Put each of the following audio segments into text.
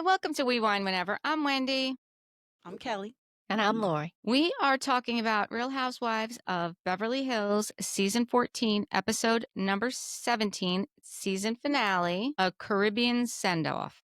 welcome to We Wine Whenever. I'm Wendy. I'm Kelly. And I'm Lori. We are talking about Real Housewives of Beverly Hills, Season 14, Episode number 17, Season Finale, A Caribbean Send-Off.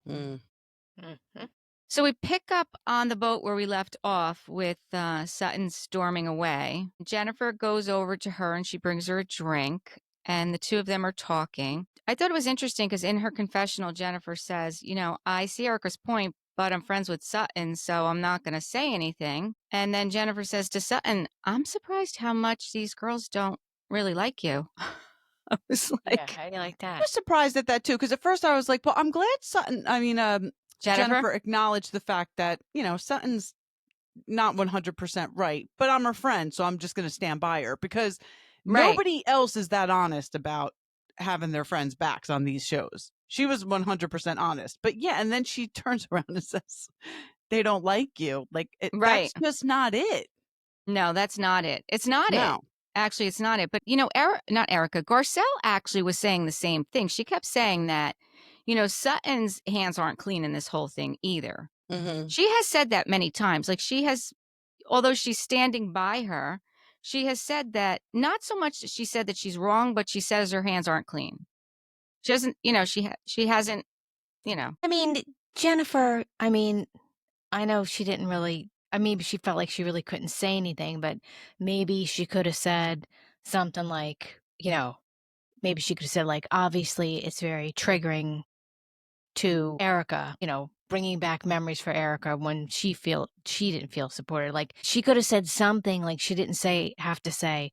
Mm-hmm. So we pick up on the boat where we left off with Sutton storming away. Jennifer goes over to her and she brings her a drink, and the two of them are talking. I thought it was interesting because in her confessional, Jennifer says, I see Erika's point, but I'm friends with Sutton, so I'm not going to say anything. And then Jennifer says to Sutton, I'm surprised how much these girls don't really like you. I was like, yeah, how do you like that? I was surprised at that too, because at first I was like, well, I'm glad Jennifer acknowledged the fact that, Sutton's not 100% right, but I'm her friend, so I'm just going to stand by her, because nobody else is that honest about having their friends' backs on these shows. She was 100% honest. But yeah, and then she turns around and says, they don't like you. Like, that's just not it. No, that's not it. It's not it. Actually, it's not it. But, not Erika, Garcelle actually was saying the same thing. She kept saying that, Sutton's hands aren't clean in this whole thing either. Mm-hmm. She has said that many times. Like, she has, although she's standing by her, she has said that, not so much that she said that she's wrong, but she says her hands aren't clean. She doesn't, she hasn't, I mean, Jennifer, I know she didn't really, maybe she felt like she really couldn't say anything, but maybe she could have said something like, maybe she could have said, like, obviously it's very triggering to Erika, bringing back memories for Erika when she didn't feel supported. Like, she could have said something, like, she didn't have to say,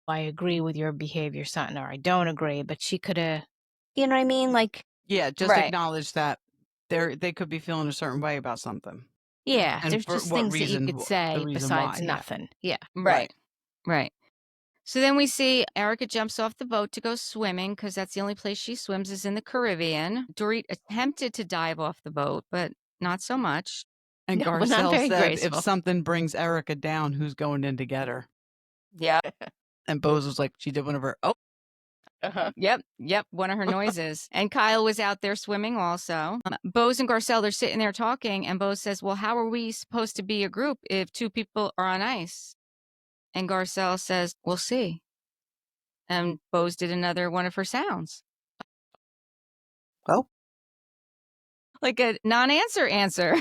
I agree with your behavior, Sutton, or I don't agree, but she could have, you know what I mean? Like, yeah, just acknowledge that they could be feeling a certain way about something. Yeah, and there's just things that you could say besides nothing. Yeah. Right. So then we see Erika jumps off the boat to go swimming because that's the only place she swims is in the Caribbean. Dorit attempted to dive off the boat, but not so much. And No, Garcelle said, graceful. if something brings Erika down, who's going in to get her? Yeah. And Boz was like, she did one of her, Yep, one of her noises. And Kyle was out there swimming also. Boz and Garcelle, they're sitting there talking, and Boz says, well, how are we supposed to be a group if two people are on ice? And Garcelle says, we'll see. And Boz did another one of her sounds. Oh. Like a non-answer answer.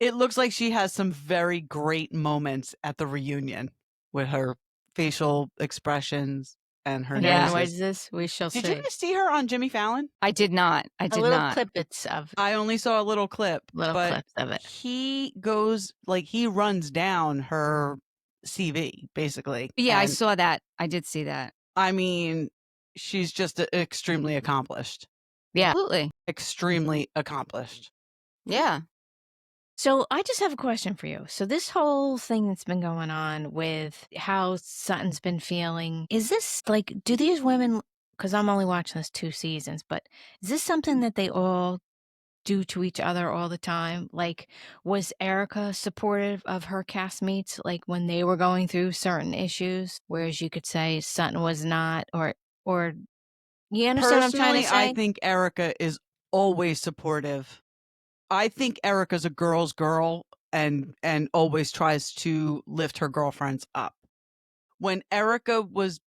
It looks like she has some very great moments at the reunion with her facial expressions and her noises. We shall see. Did you see her on Jimmy Fallon? I did not. I did not. Clippets of. I only saw a little clip. Clips of it. He goes, he runs down her CV, basically. Yeah, I saw that. I did see that. I mean, she's just extremely accomplished. Yeah, absolutely. Extremely accomplished. Yeah. So I just have a question for you. So this whole thing that's been going on with how Sutton's been feeling, is this like, do these women, because I'm only watching this 2 seasons, but is this something that they all do to each other all the time? Like, was Erika supportive of her castmates, like when they were going through certain issues, whereas you could say Sutton was not, or you understand what I'm trying to say? I think Erika is always supportive. I think Erika's a girl's girl and always tries to lift her girlfriends up. When Erika's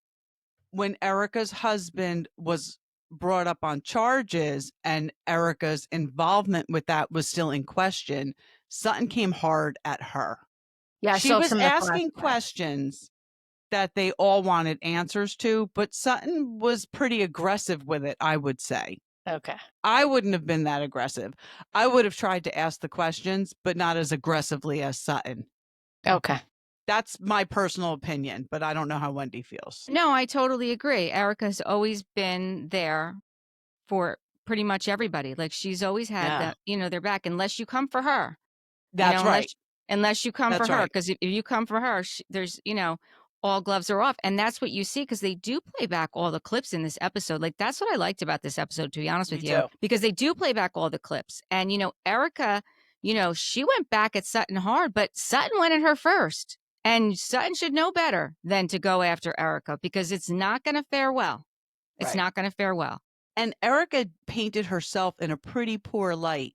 husband was brought up on charges and Erika's involvement with that was still in question, Sutton came hard at her. Yeah, she was asking questions that they all wanted answers to, but Sutton was pretty aggressive with it, I would say. Okay. I wouldn't have been that aggressive. I would have tried to ask the questions, but not as aggressively as Sutton. Okay. That's my personal opinion, but I don't know how Wendy feels. No, I totally agree. Erika's always been there for pretty much everybody. Like, she's always had their back, unless you come for her. That's right. Unless you come for her, because if you come for her, there's, all gloves are off. And that's what you see, because they do play back all the clips in this episode. Like, that's what I liked about this episode, to be honest with you, because they do play back all the clips. And, Erika, she went back at Sutton hard, but Sutton went at her first. And Sutton should know better than to go after Erika, because it's not going to fare well. It's not going to fare well. And Erika painted herself in a pretty poor light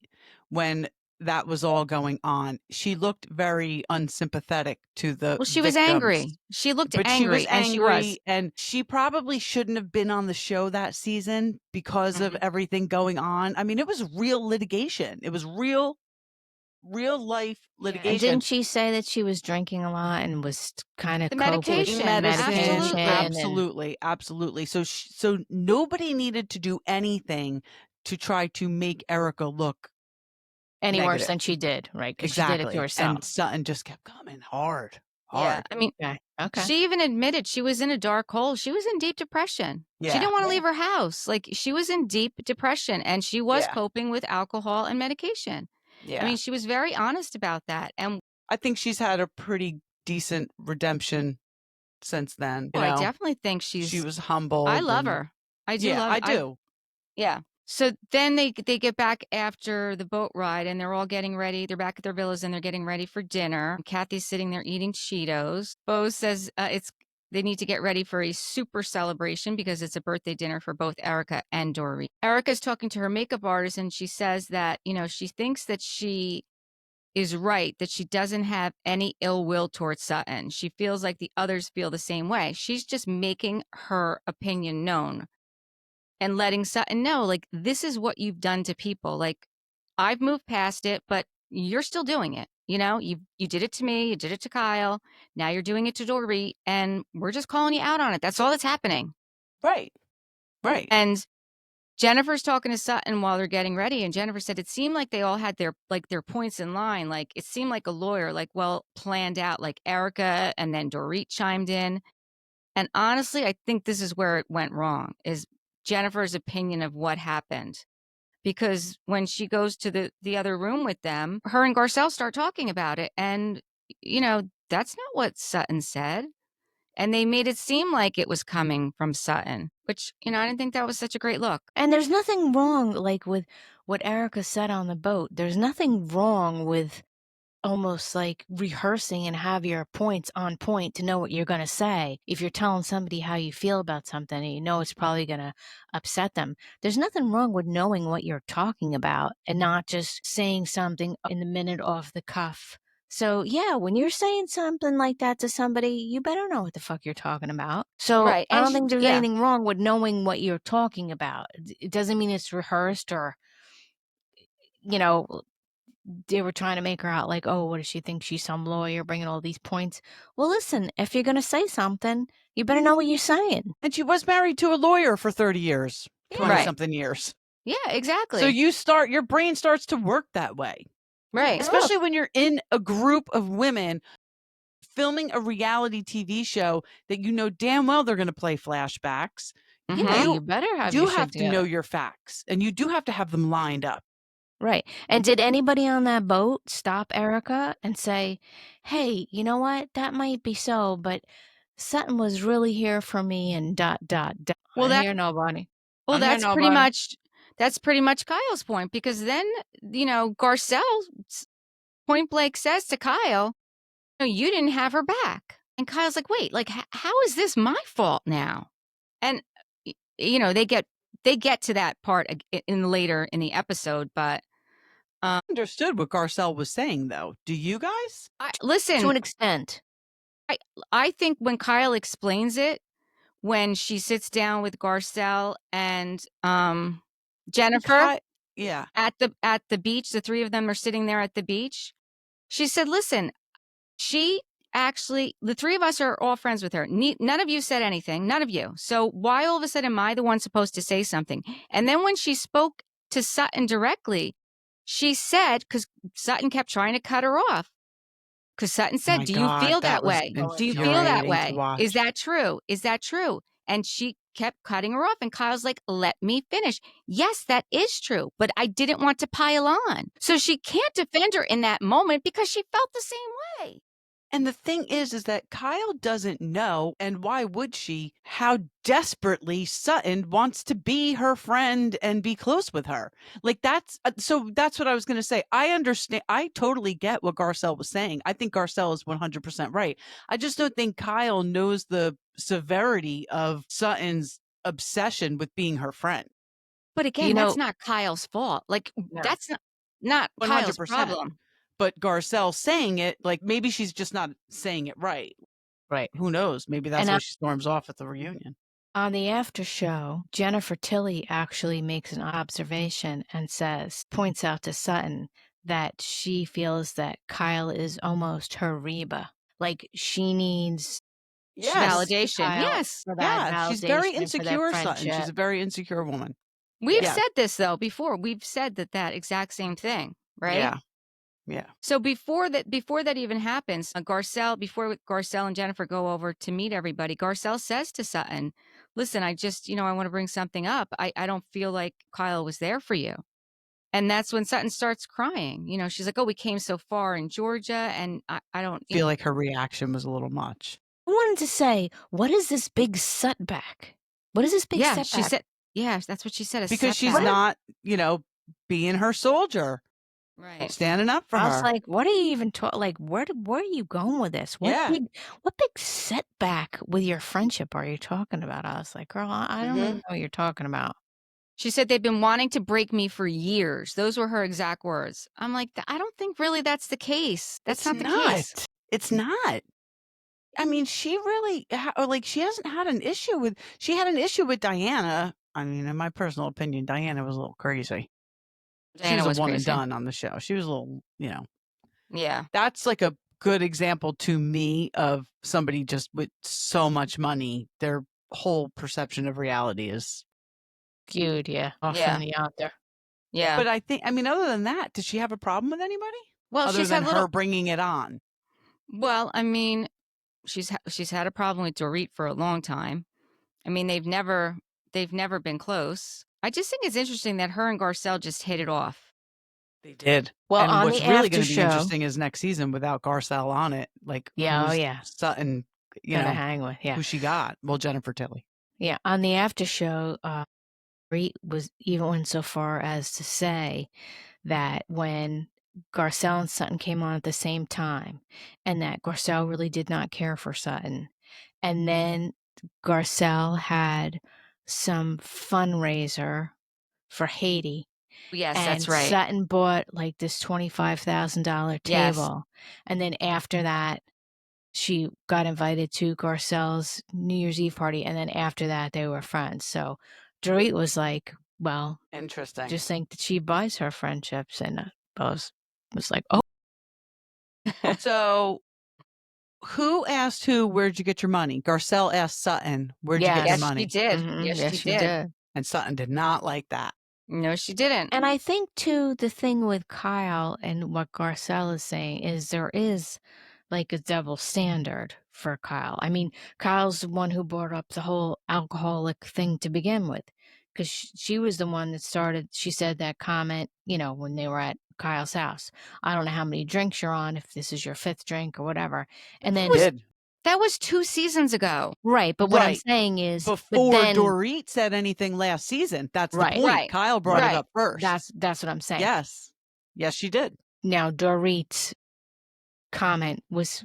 when that was all going on. She looked very unsympathetic to the Well, she was victims. angry. She looked But angry, she was and she was. and she probably shouldn't have been on the show that season because of everything going on. I mean, it was real litigation. It was real life And litigation. didn't she say that she was drinking a lot and was kind of The coping with medication, Medicine, absolutely. absolutely. So nobody needed to do anything to try to make Erika look any worse negative. than she did, right? Because she did it to Exactly. herself. And Sutton just kept coming hard. Yeah, I mean, Okay. she even admitted she was in a dark hole. She was in deep depression. She Yeah. didn't want to leave her house. Like, she was in deep depression, and she was Yeah. coping with alcohol and medication. Yeah. I mean, she was very honest about that. And I think she's had a pretty decent redemption since then. You I know, definitely think she was humble. I love her. I do Yeah, love I do. Yeah. So then they get back after the boat ride, and they're all getting ready. They're back at their villas, and they're getting ready for dinner. Kathy's sitting there eating Cheetos. Boz says they need to get ready for a super celebration because it's a birthday dinner for both Erika and Dorit. Erika's talking to her makeup artist, and she says that, she thinks that she is right, that she doesn't have any ill will towards Sutton. She feels like the others feel the same way. She's just making her opinion known and letting Sutton know, like, this is what you've done to people. Like, I've moved past it, but you're still doing it. You did it to me, you did it to Kyle. Now you're doing it to Dorit, and we're just calling you out on it. That's all that's happening. Right. And Jennifer's talking to Sutton while they're getting ready, and Jennifer said it seemed like they all had their points in line. Like, it seemed like a lawyer, like, well planned out. Like, Erika and then Dorit chimed in. And honestly, I think this is where it went wrong, is Jennifer's opinion of what happened. Because when she goes to the other room with them, her and Garcelle start talking about it. And, that's not what Sutton said. And they made it seem like it was coming from Sutton, which, I didn't think that was such a great look. And there's nothing wrong, like, with what Erika said on the boat. There's nothing wrong with almost like rehearsing and have your points on point to know what you're going to say. If you're telling somebody how you feel about something and you know it's probably going to upset them, there's nothing wrong with knowing what you're talking about and not just saying something in the minute off the cuff. So yeah, when you're saying something like that to somebody, you better know what the fuck you're talking about. So Right. I And don't think there's yeah. anything wrong with knowing what you're talking about. It doesn't mean it's rehearsed or, they were trying to make her out like, oh, what does she think? She's some lawyer bringing all these points. Well, listen, if you're going to say something, you better know what you're saying. And she was married to a lawyer for 30 years, 20-something years. Yeah, exactly. So your brain starts to work that way. Right. Especially when you're in a group of women filming a reality TV show that you know damn well they're going to play flashbacks. Yeah, you better have You your have shit to know together. your facts, and you do have to have them lined up. Right. And did anybody on that boat stop Erika and say, hey, you know what? That might be so, but Sutton was really here for me and ... Well, I hear nobody. Well, that's pretty much Kyle's point, because then, Garcelle point blank says to Kyle, no, you didn't have her back. And Kyle's like, wait, like, how is this my fault now? And, they get to that part later in the episode, but I understood what Garcelle was saying, though. Do you guys? Listen, to an extent. I think when Kyle explains it, when she sits down with Garcelle and Jennifer, at the beach, the three of them are sitting there at the beach. She said, listen, the three of us are all friends with her. None of you said anything, none of you. So why all of a sudden am I the one supposed to say something? And then when she spoke to Sutton directly, she said, because Sutton kept trying to cut her off, because Sutton said, do you feel that way? Do you feel that way? Is that true? Is that true? And she kept cutting her off. And Kyle's like, let me finish. Yes, that is true. But I didn't want to pile on. So she can't defend her in that moment because she felt the same way. And the thing is that Kyle doesn't know, and why would she, how desperately Sutton wants to be her friend and be close with her. Like that's what I was going to say. I understand. I totally get what Garcelle was saying. I think Garcelle is 100% right. I just don't think Kyle knows the severity of Sutton's obsession with being her friend. But again, that's not Kyle's fault. Like, that's not Kyle's 100%. problem. But Garcelle saying it, like, maybe she's just not saying it right. Right. Who knows? Maybe that's why she storms off at the reunion. On the after show, Jennifer Tilly actually makes an observation and points out to Sutton that she feels that Kyle is almost her Reba. Like, she needs validation. Yes. For that validation, she's very insecure, Sutton. She's a very insecure woman. We've said this, though, before. We've said that exact same thing, right? Yeah. Yeah. So before that even happens, before Garcelle and Jennifer go over to meet everybody, Garcelle says to Sutton, listen, I just, I want to bring something up. I don't feel like Kyle was there for you. And that's when Sutton starts crying. She's like, oh, we came so far in Georgia, and I don't feel like her reaction was a little much. I wanted to say, what is this big setback? What is this big setback? She said, that's what she said. Because she's not, being her soldier. Right. Standing up for her. I was like, what are you even talking? Like, where are you going with this? What big setback with your friendship are you talking about? I was like, girl, I don't even know what you're talking about. She said they've been wanting to break me for years. Those were her exact words. I'm like, I don't think really that's the case. That's not the case. It's not. I mean, she really, she hasn't had an issue with, she had an issue with Diana. I mean, in my personal opinion, Diana was a little crazy. She was a one and done on the show. She was a little, Yeah. That's like a good example to me of somebody just with so much money. Their whole perception of reality is skewed, off in the out there. Yeah. But I think, other than that, did she have a problem with anybody? Well, other than her bringing it on. Well, I mean, she's had a problem with Dorit for a long time. I mean, they've never been close. I just think it's interesting that her and Garcelle just hit it off. They did. Well, and on what's the really going to be show, interesting is next season without Garcelle on it. Like, Sutton, hang with, who she got. Well, Jennifer Tilly. Yeah, on the after show, Dorit was even went so far as to say that when Garcelle and Sutton came on at the same time, and that Garcelle really did not care for Sutton, and then Garcelle had some fundraiser for Haiti. Yes, and that's right. Sutton bought like this $25,000 table, and then after that, she got invited to Garcelle's New Year's Eve party, and then after that, they were friends. So Dorit was like, "Well, interesting. Just think that she buys her friendships," and Boz was like, "Oh." So, who asked who? Where'd you get your money? Garcelle asked Sutton, "Where'd you get your money?" She did. Yes, she did. And Sutton did not like that. No, she didn't. And I think too, the thing with Kyle and what Garcelle is saying is there is like a double standard for Kyle. I mean, Kyle's the one who brought up the whole alcoholic thing to begin with, because she was the one that started. She said that comment, when they were at Kyle's house. I don't know how many drinks you're on, if this is your 5th drink or whatever. And then that was 2 seasons ago. Right. But what I'm saying is before Dorit said anything last season, that's the point. Right. Kyle brought it up first. That's what I'm saying. Yes. Yes, she did. Now, Dorit's comment was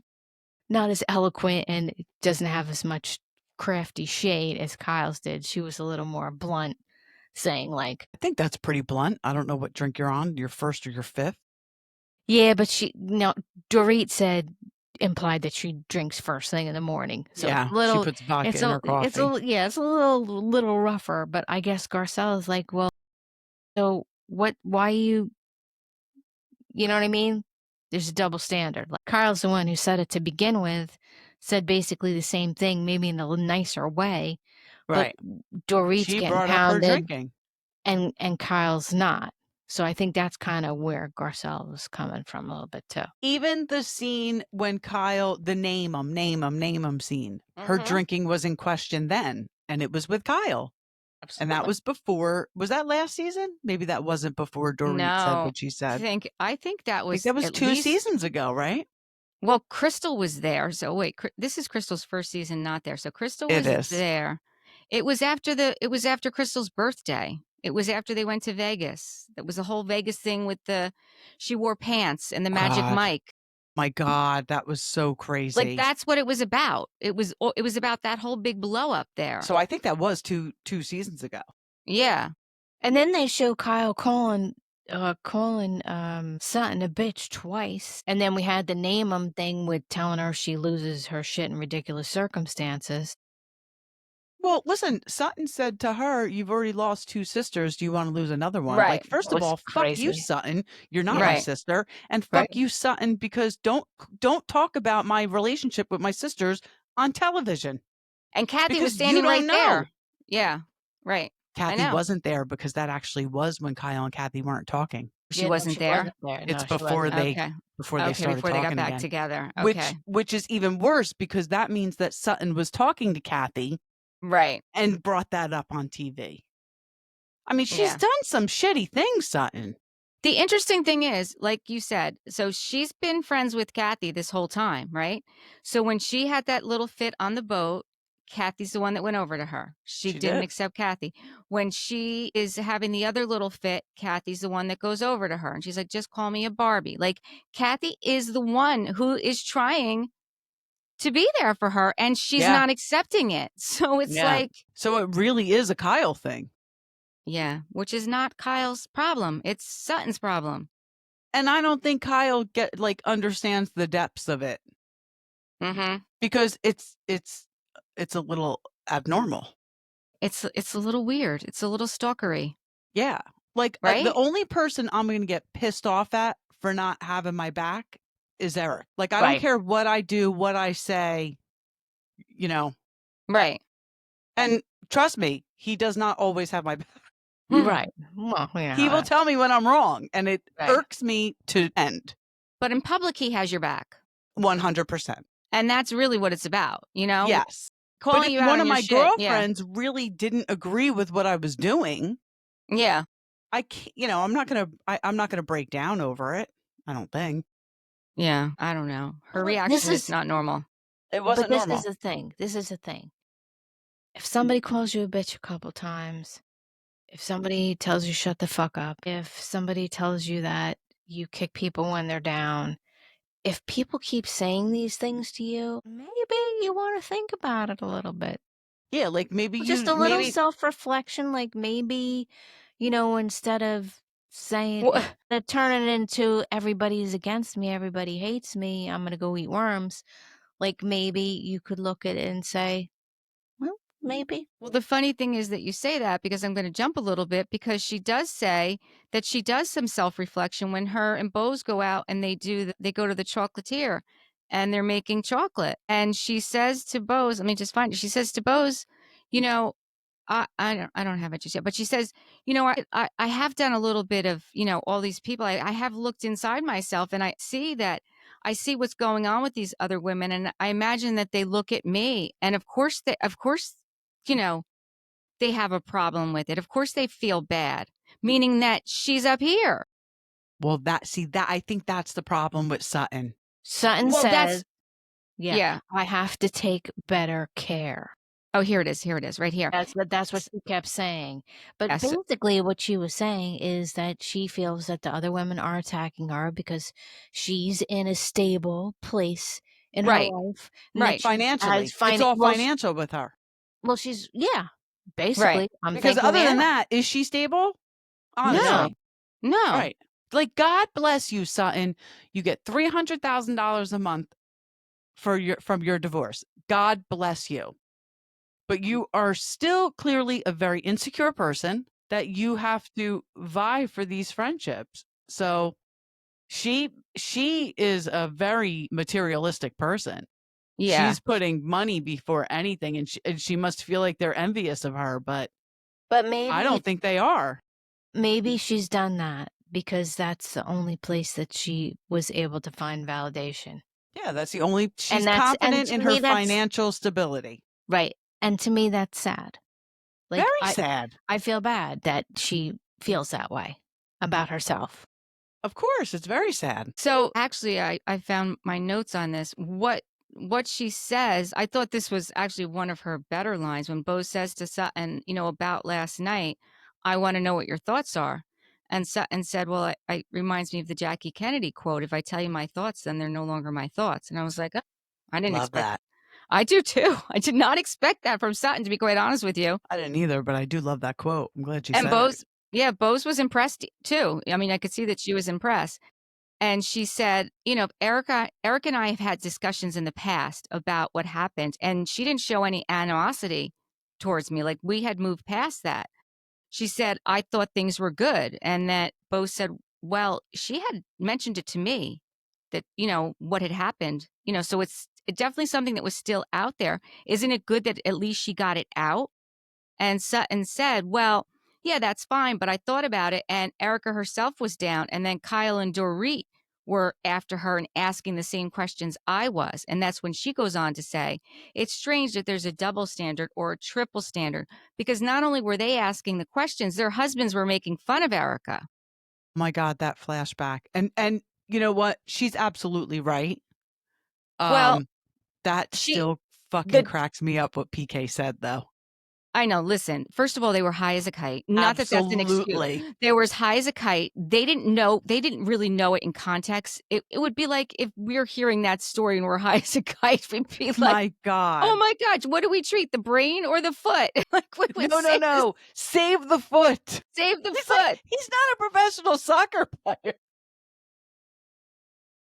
not as eloquent and doesn't have as much crafty shade as Kyle's did. She was a little more blunt, saying like, I think that's pretty blunt. I don't know what drink you're on, your 1st or your 5th. Yeah, but Dorit implied that she drinks first thing in the morning. So she puts vodka in her coffee. It's a little rougher, but I guess Garcelle is like, well, so why you know what I mean? There's a double standard. Like, Kyle's the one who said it to begin with, said basically the same thing, maybe in a little nicer way. Right. But Dorit's she getting brought pounded, up her drinking. And Kyle's not. So I think that's kind of where Garcelle was coming from a little bit too. Even the scene when Kyle, the name him scene, her drinking was in question then, and it was with Kyle. Absolutely. And that was before, was that last season? Maybe that wasn't before Dorit said what she said. I think that was 2 seasons ago, right? Well, Crystal was there. So wait, this is Crystal's first season not there. So Crystal was there. It was after Crystal's birthday. It was after they went to Vegas. That was the whole Vegas thing with she wore pants and the magic mic. My God, that was so crazy. Like, that's what it was about. It was about that whole big blow up there. So I think that was two seasons ago. Yeah. And then they show Kyle calling Sutton a bitch twice. And then we had the name 'em thing with telling her she loses her shit in ridiculous circumstances. Well, listen, Sutton said to her, "You've already lost 2 sisters. Do you want to lose another one?" Right. Like, first That of was all, fuck you, crazy. Sutton. You're not Yeah. my Right. sister. And Right. fuck you, Sutton, because don't talk about my relationship with my sisters on television. And Kathy was Because you standing right don't there. know. Yeah. Right. I Kathy know. wasn't there because that actually was when Kyle and Kathy weren't talking. She Yeah, no, wasn't she there? wasn't there. It's No, she before wasn't. they Okay. before they Okay, started before they got talking back again. together. Okay. Which is even worse because that means that Sutton was talking to Kathy Right. and brought that up on TV. I mean, she's Yeah. done some shitty things, Sutton. The interesting thing is, like you said, so she's been friends with Kathy this whole time, right? So when she had that little fit on the boat, Kathy's the one that went over to her. She She didn't did. accept Kathy. When she is having the other little fit, Kathy's the one that goes over to her. And she's like, just call me a Barbie. Like, Kathy is the one who is trying to be there for her, and she's Yeah. not accepting it. So it's Yeah. like, So it really is a Kyle thing. yeah, which is not Kyle's problem. It's Sutton's problem. And I don't think Kyle understands the depths of it Mm-hmm. because it's a little abnormal. It's a little weird. It's a little stalkery, Yeah. Like the right? only person I'm going to get pissed off at for not having my back is Eric. Like, I don't Right. care what I do, what I say, you know. Right. And trust me, he does not always have my back. Right. Well, you know He will that. tell me when I'm wrong, and it Right. irks me to end. But in public, he has your back. 100%. And that's really what it's about, you know? Yes. But Calling if you out one on of your my shit. Yeah. girlfriends really didn't agree with what I was doing, Yeah. I can't, I'm not gonna break down over it. I don't think. Yeah. I don't know. Her Well, reaction is not normal. It But wasn't this normal. is the thing. This is the thing. If somebody calls you a bitch a couple times, if somebody tells you shut the fuck up, if somebody tells you that you kick people when they're down, if people keep saying these things to you, maybe you want to think about it a little bit. Yeah, like maybe Just a little self-reflection, like maybe, instead of saying that turning it into everybody's against me, everybody hates me, I'm gonna go eat worms. Like maybe you could look at it and say, well, maybe. Well, the funny thing is that you say that because I'm going to jump a little bit because she does say that she does some self-reflection when her and Boz go out and they go to the chocolatier and they're making chocolate. And she says to Boz, let me just find it. She says to Boz, I don't have it just yet, but she says, I have done a little bit of, all these people. I have looked inside myself and I see what's going on with these other women. And I imagine that they look at me and of course, they have a problem with it. Of course they feel bad, meaning that she's up here. Well, I think that's the problem with Sutton. Sutton Well, says, yeah, I have to take better care. Oh, here it is, right here. That's what she kept saying. But Yes. basically what she was saying is that she feels that the other women are attacking her because she's in a stable place in her life. Right. Financially. It's all financial with her. Well, she's, basically. Right. Because other than that, is she stable? Honestly. No. Right. Like, God bless you, Sutton. You get $300,000 a month from your divorce. God bless you. But you are still clearly a very insecure person that you have to vie for these friendships. So she is a very materialistic person. Yeah. She's putting money before anything, and she must feel like they're envious of her, but maybe I don't think they are. Maybe she's done that because that's the only place that she was able to find validation. Yeah, that's the only. She's confident in her financial stability. Right. And to me, that's sad. Like, very sad. I feel bad that she feels that way about herself. Of course, it's very sad. So actually, I found my notes on this. What she says, I thought this was actually one of her better lines when Boz says to Sutton, about last night, I want to know what your thoughts are. And Sutton said, well, it reminds me of the Jackie Kennedy quote, if I tell you my thoughts, then they're no longer my thoughts. And I was like, oh, I didn't expect that. I do too. I did not expect that from Sutton, to be quite honest with you. I didn't either, but I do love that quote. I'm glad you said it. Yeah, Boz was impressed too. I mean, I could see that she was impressed. And she said, Erika and I have had discussions in the past about what happened, and she didn't show any animosity towards me. Like, we had moved past that. She said, I thought things were good. And that Boz said, well, she had mentioned it to me that, what had happened, so it's definitely something that was still out there. Isn't it good that at least she got it out? And Sutton said, well, yeah, that's fine. But I thought about it, and Erika herself was down. And then Kyle and Dorit were after her and asking the same questions I was. And that's when she goes on to say, it's strange that there's a double standard or a triple standard, because not only were they asking the questions, their husbands were making fun of Erika. My God, that flashback. And you know what? She's absolutely right. Well, that still fucking cracks me up what PK said, though. I know. Listen, first of all, they were high as a kite. Not that that's an excuse. They were as high as a kite. They didn't really know it in context. It would be like if we're hearing that story and we're high as a kite, we'd be like, my God. Oh my gosh, what do we treat? The brain or the foot? Like, no. Save the foot. Save the foot. Like, he's not a professional soccer player.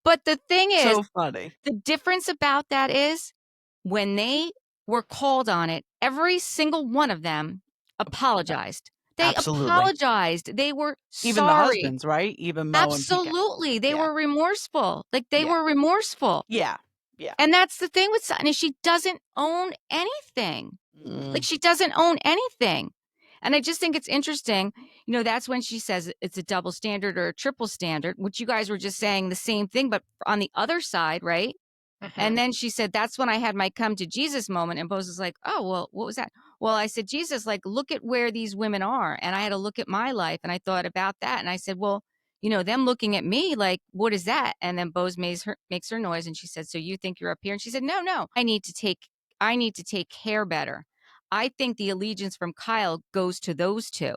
But the thing is, so funny. The difference about that is when they were called on it, every single one of them apologized. They apologized. They were sorry. Even the husbands, right? Even Mo Absolutely. They were remorseful. Like, they were remorseful. Yeah. And that's the thing with Sutton, is she doesn't own anything. Like, she doesn't own anything. And I just think it's interesting. That's when she says it's a double standard or a triple standard, which you guys were just saying the same thing, but on the other side, right? And then she said, that's when I had my come to Jesus moment. And Boz is like, oh, well, what was that? Well, I said, Jesus, like, look at where these women are. And I had to look at my life. And I thought about that. And I said, well, them looking at me, like, what is that? And then Boz makes her noise. And she said, so you think you're up here? And she said, no, I need to take care better. I think the allegiance from Kyle goes to those two.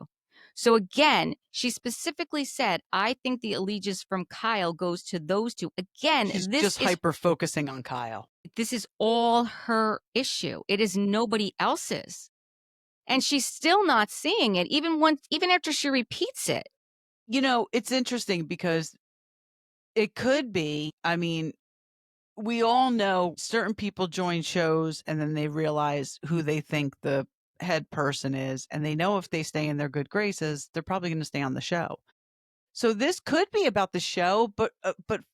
So again, she specifically said, I think the allegiance from Kyle goes to those two. Again, she's just hyper-focusing on Kyle. This is all her issue. It is nobody else's. And she's still not seeing it, even after she repeats it. It's interesting because it could be, we all know certain people join shows and then they realize who they think the head person is, and they know if they stay in their good graces, they're probably going to stay on the show. So this could be about the show, but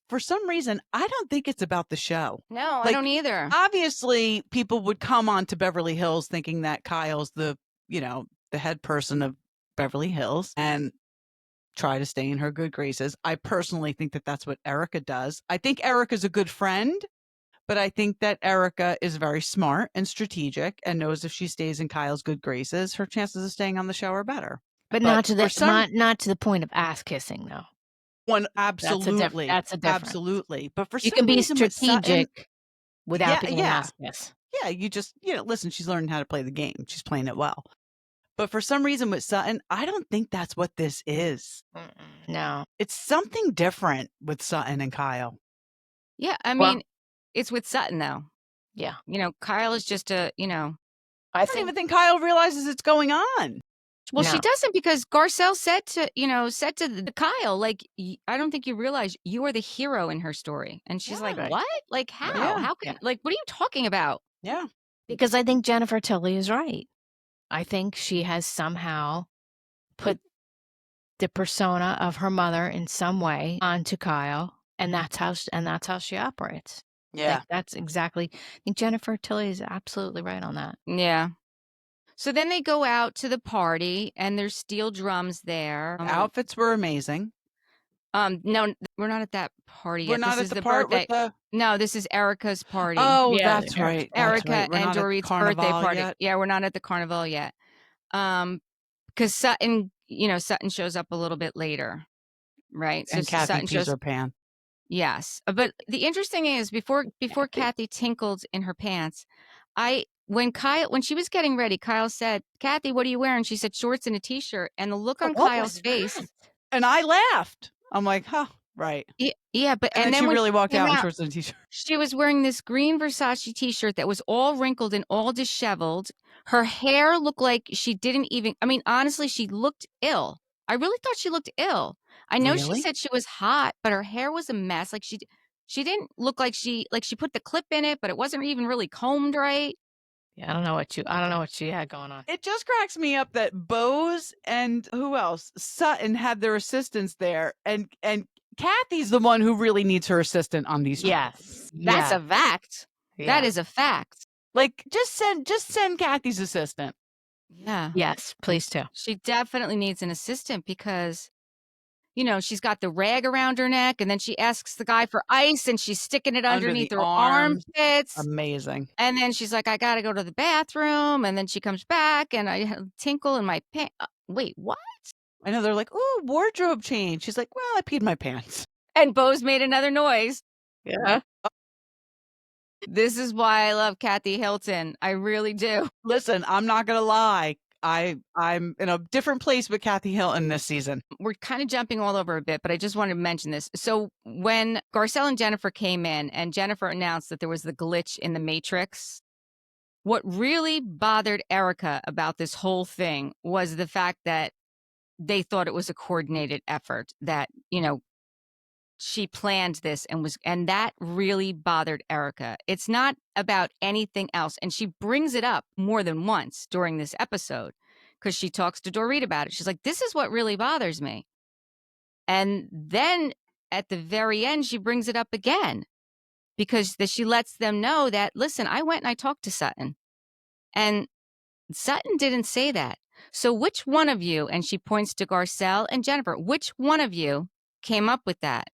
for some reason, I don't think it's about the show. No, I don't either. Obviously, people would come on to Beverly Hills thinking that Kyle's the head person of Beverly Hills and try to stay in her good graces. I personally think that that's what Erika does. I think Erika's a good friend. But I think that Erika is very smart and strategic and knows if she stays in Kyle's good graces, her chances of staying on the show are better. But not to the point of ass kissing, though. Absolutely. That's a difference. Absolutely. But for you some can be reason, strategic without being an ass kiss. Yeah, you just, listen, she's learning how to play the game. She's playing it well. But for some reason with Sutton, I don't think that's what this is. No. It's something different with Sutton and Kyle. Yeah, I mean, it's with Sutton, though. Yeah. Kyle is just I don't even think Kyle realizes it's going on. Well, she doesn't, because Garcelle said to Kyle, like, I don't think you realize you are the hero in her story. And she's like, what? Like, how? Yeah. How can, like, what are you talking about? Yeah. Because I think Jennifer Tilly is right. I think she has somehow put the persona of her mother in some way onto Kyle, and that's how she operates. Yeah. That's exactly. I think Jennifer Tilly is absolutely right on that. Yeah. So then they go out to the party, and there's steel drums there. Outfits were amazing. No, we're not at that party yet. We're not at the part with the... No, this is Erika's party. Oh, yeah, that's right. Erika and Dorit's birthday party. Yet. Yeah, we're not at the carnival yet. Because Sutton shows up a little bit later, right? And Kathy Sutton pees her pants. Yes, but the interesting thing is before Kathy tinkled in her pants, when she was getting ready, Kyle said, "Kathy, what are you wearing?" She said, "Shorts and a t-shirt." And the look on Kyle's face, and I laughed. I'm like, huh, right. Yeah, but and then she really walked out in shorts and a t-shirt. She was wearing this green Versace t-shirt that was all wrinkled and all disheveled. Her hair looked like she didn't even. I mean, honestly, she looked ill. I really thought she looked ill. I know she Really? said she was hot, but her hair was a mess. Like she didn't look like she put the clip in it, but it wasn't even really combed right. Yeah, I don't know what she had going on. It just cracks me up that Boz and who else? Sutton had their assistants there, and Kathy's the one who really needs her assistant on these. Yes. That's a fact. Yeah. That is a fact. Like, just send Kathy's assistant. Yeah. Yes, please do. She definitely needs an assistant because, you know, she's got the rag around her neck, and then she asks the guy for ice, and she's sticking it underneath her armpits. Amazing. And then she's like, I got to go to the bathroom. And then she comes back, and I have a tinkle in my pants. Wait, what? I know, they're like, ooh, wardrobe change. She's like, well, I peed my pants. And Boz made another noise. Yeah. This is why I love Kathy Hilton. I really do. Listen, I'm not going to lie. I'm in a different place with Kathy Hilton this season. We're kind of jumping all over a bit, but I just wanted to mention this. So when Garcelle and Jennifer came in and Jennifer announced that there was the glitch in the Matrix, what really bothered Erika about this whole thing was the fact that they thought it was a coordinated effort, that, you know, she planned this and that really bothered Erika. It's not about anything else. And she brings it up more than once during this episode because she talks to Dorit about it. She's like, this is what really bothers me. And then at the very end, she brings it up again because she lets them know that, listen, I went and I talked to Sutton, and Sutton didn't say that. So which one of you, and she points to Garcelle and Jennifer, which one of you came up with that?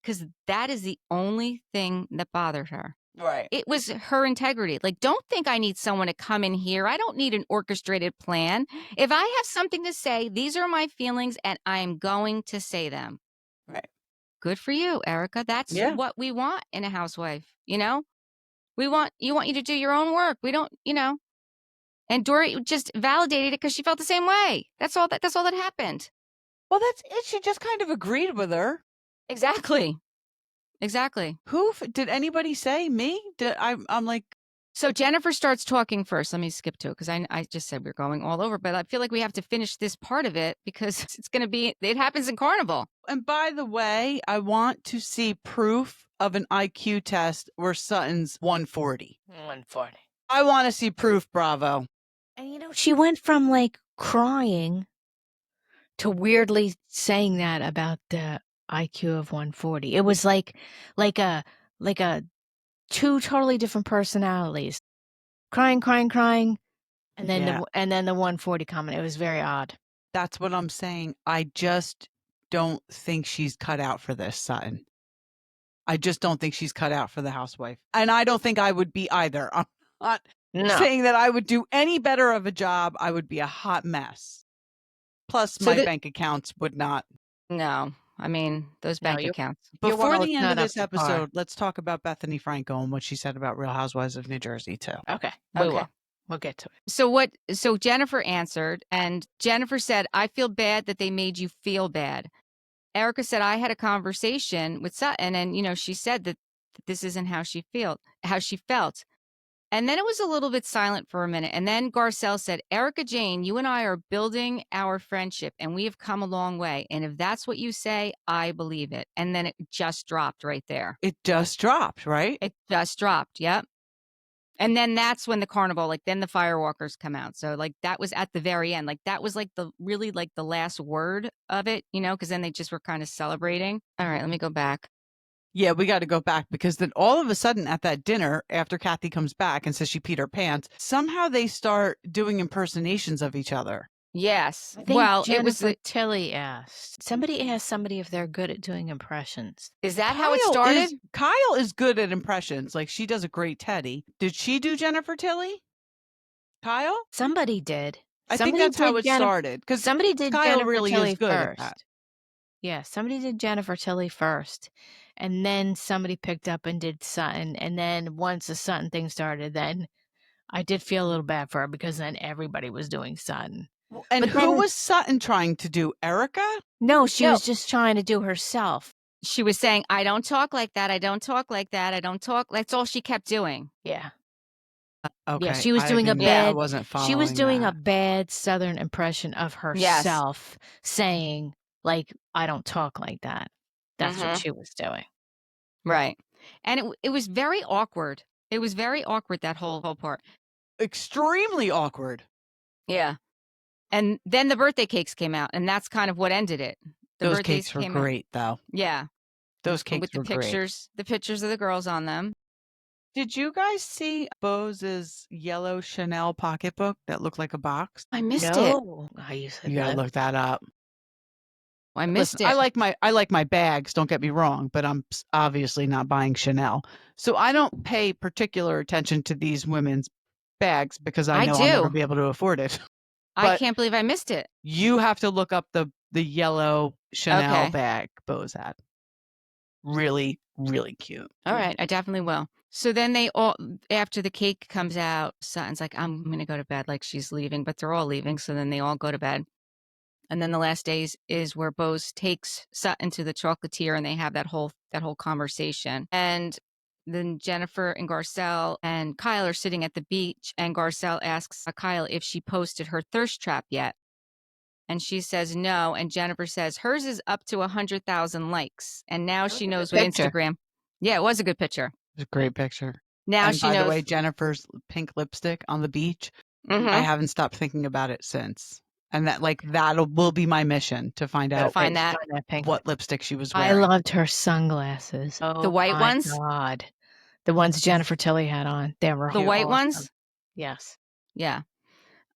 Because that is the only thing that bothered her. Right. It was her integrity. Like, don't think I need someone to come in here. I don't need an orchestrated plan. If I have something to say, these are my feelings, and I'm going to say them. Right. Good for you, Erika. That's what we want in a housewife. You know, you want you to do your own work. We don't, you know. And Dorit just validated it because she felt the same way. That's all that happened. Well, that's it. She just kind of agreed with her. Exactly. Who did anybody say? Me? I'm like. So Jennifer starts talking first. Let me skip to it because I just said we're going all over, but I feel like we have to finish this part of it because it happens in Carnival. And by the way, I want to see proof of an IQ test where Sutton's 140. 140. I want to see proof, Bravo. And you know, she went from like crying to weirdly saying that about the IQ of 140. It was like a two totally different personalities. Crying, and then the 140 comment. It was very odd. That's what I'm saying. I just don't think she's cut out for this, Sutton. I just don't think she's cut out for the housewife. And I don't think I would be either. I'm not saying that I would do any better of a job. I would be a hot mess. Plus, my bank accounts would not. No. I mean, those bank accounts. Before the end of this episode, let's talk about Bethany Frankel and what she said about Real Housewives of New Jersey, too. Okay. We'll get to it. So Jennifer answered, and Jennifer said, I feel bad that they made you feel bad. Erika said, I had a conversation with Sutton, and, you know, she said that this isn't how she felt. And then it was a little bit silent for a minute. And then Garcelle said, Erika Jane, you and I are building our friendship, and we have come a long way. And if that's what you say, I believe it. And then it just dropped right there. It just dropped, right? It just dropped. Yep. And then that's when the carnival, like, then the firewalkers come out. So, like, that was at the very end. Like, that was like the last word of it, you know, because then they just were kind of celebrating. All right, let me go back. Yeah, we got to go back because then all of a sudden at that dinner, after Kathy comes back and says she peed her pants, somehow they start doing impersonations of each other. Yes. Well, it was what Tilly asked. Somebody asked somebody if they're good at doing impressions. Is that how it started? Kyle is good at impressions. Like, she does a great Teddy. Did she do Jennifer Tilly? Kyle? Somebody did. I think that's how it started. Because somebody did Kyle Jennifer really Tilly is good first. at that. Yeah, somebody did Jennifer Tilly first. And then somebody picked up and did Sutton. And then once the Sutton thing started, then I did feel a little bad for her because then everybody was doing Sutton. And who was Sutton trying to do? Erika? No, she was just trying to do herself. She was saying, I don't talk like that. I don't talk like that. I don't talk. That's all she kept doing. Yeah. Okay. Yeah, she was I doing a didn't- I bad. wasn't following She was doing a that. bad Southern impression of herself, saying like, "I don't talk like that." That's what she was doing. Right. And it was very awkward. It was very awkward, that whole part. Extremely awkward. Yeah. And then the birthday cakes came out, and that's kind of what ended it. The Those birthdays cakes were came out. great, though. Yeah. Those cakes With the were great. pictures of the girls on them. Did you guys see Boz's yellow Chanel pocketbook that looked like a box? I missed it. No, you said You gotta that. look that up. I missed Listen, it. I like my bags, don't get me wrong, but I'm obviously not buying Chanel. So I don't pay particular attention to these women's bags because I know I'll never be able to afford it. I can't believe I missed it. You have to look up the yellow Chanel bag Boz had. Really, really cute. All right, I definitely will. So then they all, after the cake comes out, Sutton's like, I'm going to go to bed, like she's leaving, but they're all leaving. So then they all go to bed. And then the last days is where Boz takes Sutton to the chocolatier and they have that whole conversation. And then Jennifer and Garcelle and Kyle are sitting at the beach, and Garcelle asks Kyle if she posted her thirst trap yet. And she says no. And Jennifer says hers is up to 100,000 likes. And now she knows with Instagram. Yeah, it was a good picture. It's a great picture. Now and she by knows. the way, Jennifer's pink lipstick on the beach, I haven't stopped thinking about it since. And that will be my mission to find out what lipstick she was wearing. I loved her sunglasses. Oh, the white ones? God. The ones Jennifer Tilly had on. They were the white ones? Yes. Yeah.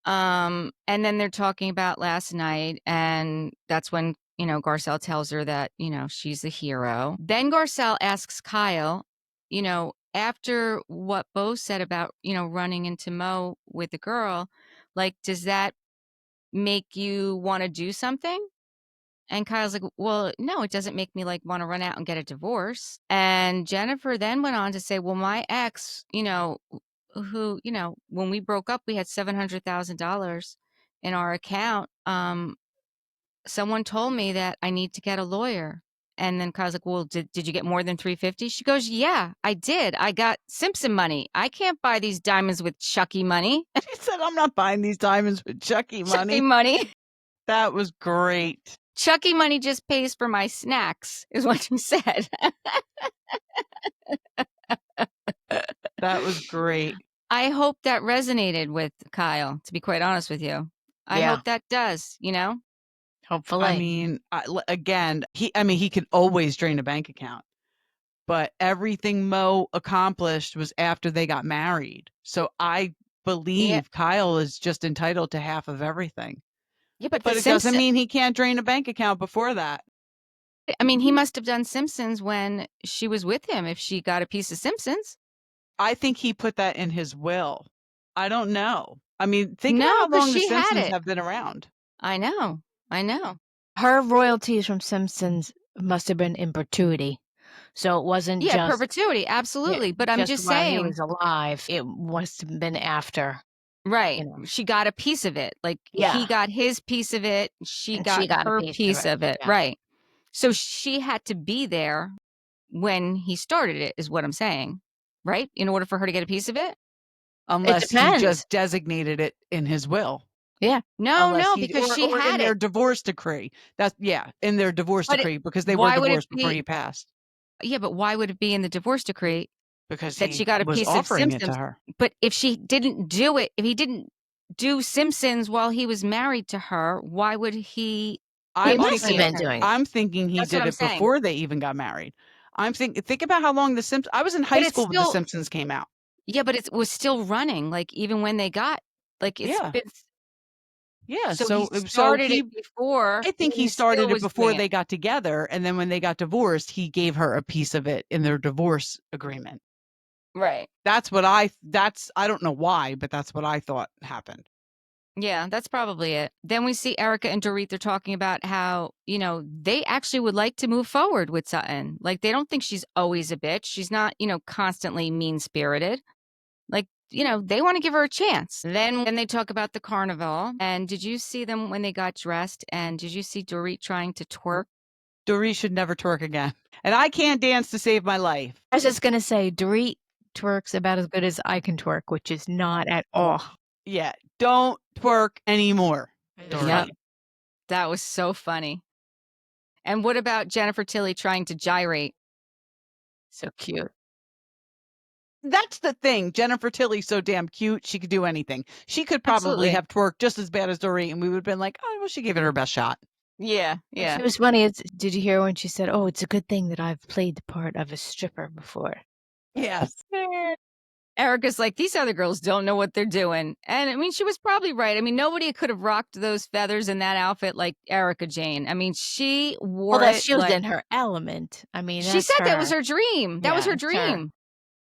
And then they're talking about last night, and that's when, Garcelle tells her that, she's the hero. Then Garcelle asks Kyle, after what Boz said about, running into Mo with the girl, like, does that make you want to do something? And Kyle's like, well, no, it doesn't make me want to run out and get a divorce. And Jennifer then went on to say, well, my ex, who, when we broke up, we had $700,000 in our account. Someone told me that I need to get a lawyer. And then Kyle's like, well, did you get more than 350? She goes, yeah, I did. I got Simpson money. I can't buy these diamonds with Chucky money. She said, I'm not buying these diamonds with Chucky money. Chucky money. That was great. Chucky money just pays for my snacks, is what she said. That was great. I hope that resonated with Kyle, to be quite honest with you. I hope that does, Hopefully. I mean, again, he could always drain a bank account, but everything Mo accomplished was after they got married. So I believe Kyle is just entitled to half of everything. Yeah, but it doesn't mean he can't drain a bank account before that. I mean, he must have done Simpsons when she was with him if she got a piece of Simpsons. I think he put that in his will. I don't know. I mean, think about how long the Simpsons have been around. I know. Her royalties from Simpsons must have been in perpetuity. So it wasn't just... Yeah, perpetuity, absolutely. But I'm just saying... he was alive, it must have been after. Right. She got a piece of it. He got his piece of it. She got her piece of it. Yeah. Right. So she had to be there when he started it, is what I'm saying. Right? In order for her to get a piece of it? Unless he just designated it in his will. Yeah. No, because she had in their divorce decree. In their divorce decree, because they were divorced before he passed. Yeah, but why would it be in the divorce decree? Because that she got a piece of Simpsons. It to her. But if she didn't do it, if he didn't do Simpsons while he was married to her, why would he? He must have been doing it. I'm thinking he did it before they even got married. Think about how long the Simpsons. I was in high school when the Simpsons came out. Yeah, but it was still running. Even when they got it's been. Yeah, so he started it before. I think he started it before they got together, and then when they got divorced, he gave her a piece of it in their divorce agreement. Right. I don't know why, but that's what I thought happened. Yeah, that's probably it. Then we see Erika and Dorit. They're talking about how, they actually would like to move forward with Sutton. They don't think she's always a bitch. She's not, constantly mean-spirited. They want to give her a chance. Then they talk about the carnival. And did you see them when they got dressed? And did you see Dorit trying to twerk? Dorit should never twerk again. And I can't dance to save my life. I was just going to say, Dorit twerks about as good as I can twerk, which is not at all. Yeah, don't twerk anymore. Yep. That was so funny. And what about Jennifer Tilly trying to gyrate? So cute. That's the thing. Jennifer Tilly's so damn cute. She could do anything. She could probably Absolutely. have twerked just as bad as Dorit, and we would have been like, oh, well, she gave it her best shot. Yeah, yeah. It was funny. Did you hear when she said, "Oh, it's a good thing that I've played the part of a stripper before"? Yes. Erika's like, these other girls don't know what they're doing. And I mean, she was probably right. I mean, nobody could have rocked those feathers in that outfit like Erika Jane. I mean, she wore Well, it. she was like, in her element. I mean, she that's said that her. was her dream. That was her dream.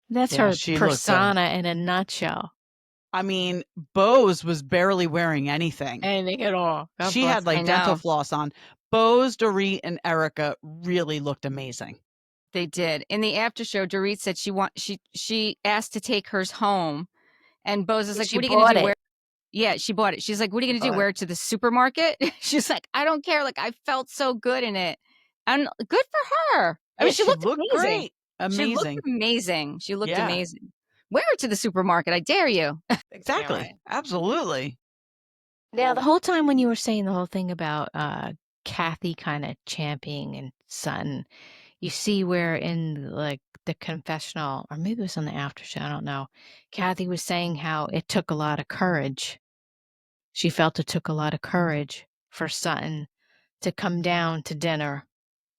That's Yeah, her she looked good. persona in a nutshell. I mean, Boz was barely wearing anything. Anything at all. God She bless had her. like I dental know. floss on. Boz, Dorit, and Erika really looked amazing. They did. In the after show, Dorit said she asked to take hers home. And Boz is like, She what are you going to do? bought Where? it. Yeah, she bought it. She's like, what are you going to do? Bought it. Wear it to the supermarket? She's like, I don't care. Like, I felt so good in it. And good for her. I mean, Yeah, she looked amazing. great. She looked Amazing. amazing. She looked Yeah. amazing. Wear it to the supermarket. I dare you. Exactly. Right. Absolutely. Now, the whole time when you were saying the whole thing about Kathy kind of championing and Sutton, you see where in like the confessional, or maybe it was on the after show, I don't know, Kathy was saying how it took a lot of courage. She felt it took a lot of courage for Sutton to come down to dinner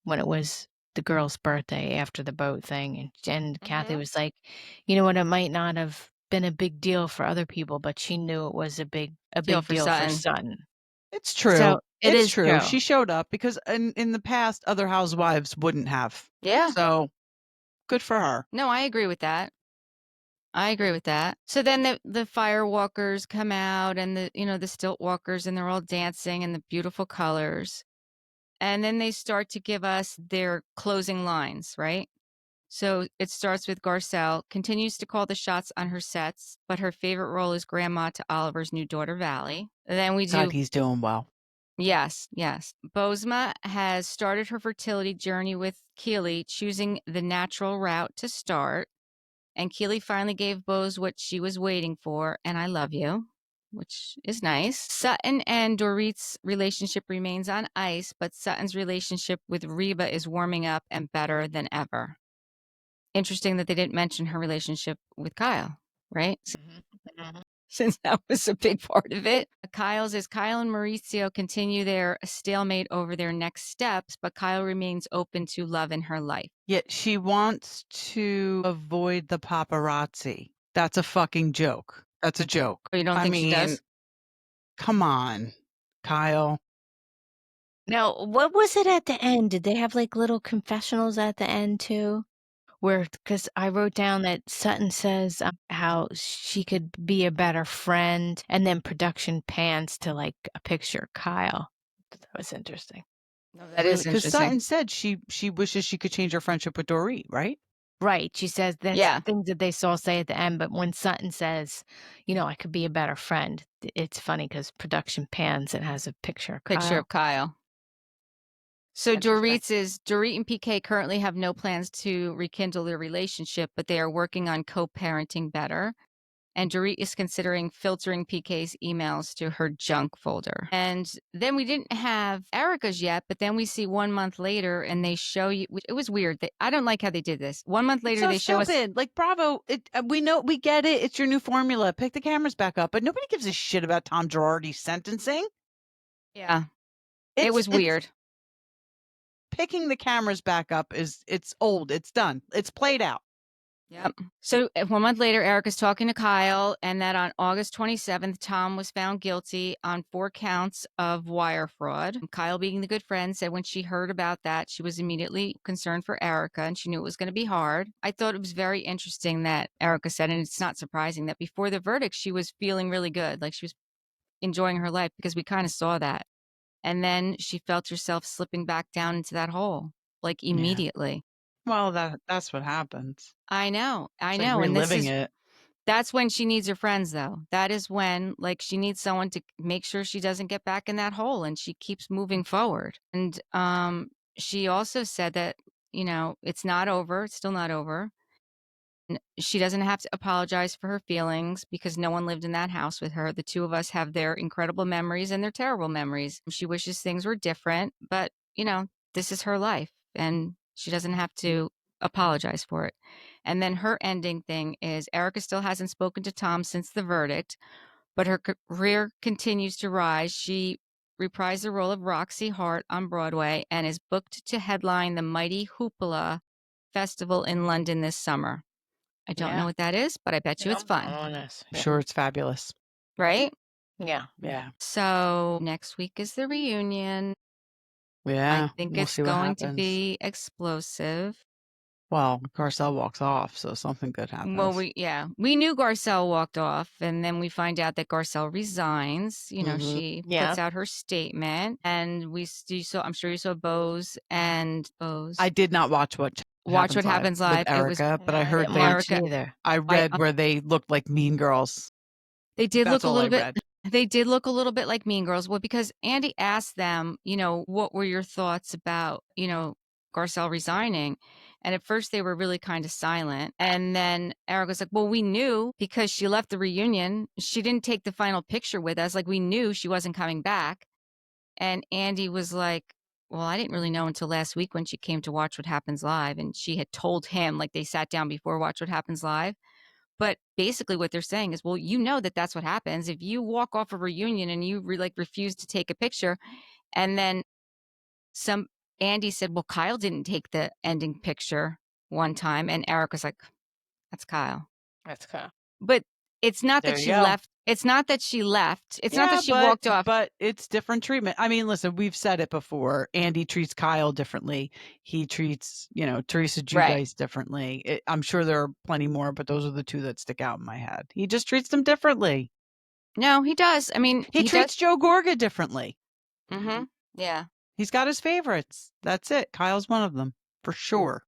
when it was the girl's birthday after the boat thing. And Kathy was like, you know what, it might not have been a big deal for other people, but she knew it was a big deal for Sutton. It's true. So it it's is true. She showed up because in the past, other housewives wouldn't have. Yeah. So good for her. No, I agree with that. I agree with that. So then the firewalkers come out and the stilt walkers, and they're all dancing in the beautiful colors. And then they start to give us their closing lines, right? So it starts with Garcelle continues to call the shots on her sets, but her favorite role is grandma to Oliver's new daughter, Valley. Then we do. God, he's doing well. Yes, yes. Bozma has started her fertility journey with Keely, choosing the natural route to start. And Keely finally gave Boz what she was waiting for, and I love you, which is nice. Sutton and Dorit's relationship remains on ice, but Sutton's relationship with RHOBH-A is warming up and better than ever. Interesting that they didn't mention her relationship with Kyle, right? Since that was a big part of it. Kyle and Mauricio continue their stalemate over their next steps, but Kyle remains open to love in her life. Yet she wants to avoid the paparazzi. That's a fucking joke. That's a joke. Oh, you don't think she does? Come on, Kyle. Now, what was it at the end? Did they have like little confessionals at the end too? Because I wrote down that Sutton says how she could be a better friend, and then production pans to like a picture of Kyle. That was interesting. No, that is Because interesting. Sutton said she wishes she could change her friendship with Dorit, right? Right. She says that's Yeah. things that they saw say at the end. But when Sutton says, I could be a better friend, it's funny because production pans and has a picture of Kyle. So Dorit and PK currently have no plans to rekindle their relationship, but they are working on co-parenting better. And Dorit is considering filtering PK's emails to her junk folder. And then we didn't have Erika's yet, but then we see 1 month later and they show you, it was weird. I don't like how they did this. 1 month later, they show us. Like, Bravo, we know, we get it. It's your new formula. Pick the cameras back up. But nobody gives a shit about Tom Girardi's sentencing. Yeah. It was weird. Picking the cameras back up it's old. It's done. It's played out. Yep. So 1 month later, Erika's talking to Kyle, and that on August 27th, Tom was found guilty on 4 counts of wire fraud. Kyle, being the good friend, said when she heard about that, she was immediately concerned for Erika, and she knew it was going to be hard. I thought it was very interesting that Erika said, and it's not surprising, that before the verdict, she was feeling really good. Like she was enjoying her life, because we kind of saw that. And then she felt herself slipping back down into that hole, like immediately. Well, that's what happens. I know. Like And reliving it. That's when she needs her friends, though. That is when, like, she needs someone to make sure she doesn't get back in that hole, and she keeps moving forward. And she also said that, it's not over. It's still not over. She doesn't have to apologize for her feelings because no one lived in that house with her. The two of us have their incredible memories and their terrible memories. She wishes things were different, but, this is her life and she doesn't have to apologize for it. And then her ending thing is Erika still hasn't spoken to Tom since the verdict, but her career continues to rise. She reprised the role of Roxy Hart on Broadway and is booked to headline the Mighty Hoopla Festival in London this summer. I don't know what that is, but I bet you it's fun. I'm sure it's fabulous. Right? Yeah. Yeah. So next week is the reunion. Yeah. I think we'll it's see what going to happens. be explosive. Well, Garcelle walks off, so something good happens. Well, we knew Garcelle walked off, and then we find out that Garcelle resigns. She puts out her statement, and I'm sure you saw Boz and Boz. I did not watch What Happens Live with Erika, but I heard either. I read where they looked like Mean Girls. They did That's look a all little I bit. read. They did look a little bit like Mean Girls. Well, because Andy asked them, what were your thoughts about, Garcelle resigning? And at first they were really kind of silent. And then Eric was like, well, we knew because she left the reunion. She didn't take the final picture with us. Like we knew she wasn't coming back. And Andy was like, well, I didn't really know until last week when she came to Watch What Happens Live. And she had told him, like they sat down before Watch What Happens Live. But basically what they're saying is, well, that's what happens. If you walk off a reunion and you refuse to take a picture, and then Andy said, well, Kyle didn't take the ending picture one time. And Eric was like, that's Kyle. That's Kyle. But it's not that she left. It's not that she left. It's not that she walked off. But it's different treatment. I mean, listen, we've said it before. Andy treats Kyle differently. He treats, Teresa Giudice differently. I'm sure there are plenty more, but those are the two that stick out in my head. He just treats them differently. No, he does. I mean, he treats Joe Gorga differently. Mm-hmm. Yeah. He's got his favorites. That's it. Kyle's one of them, for sure.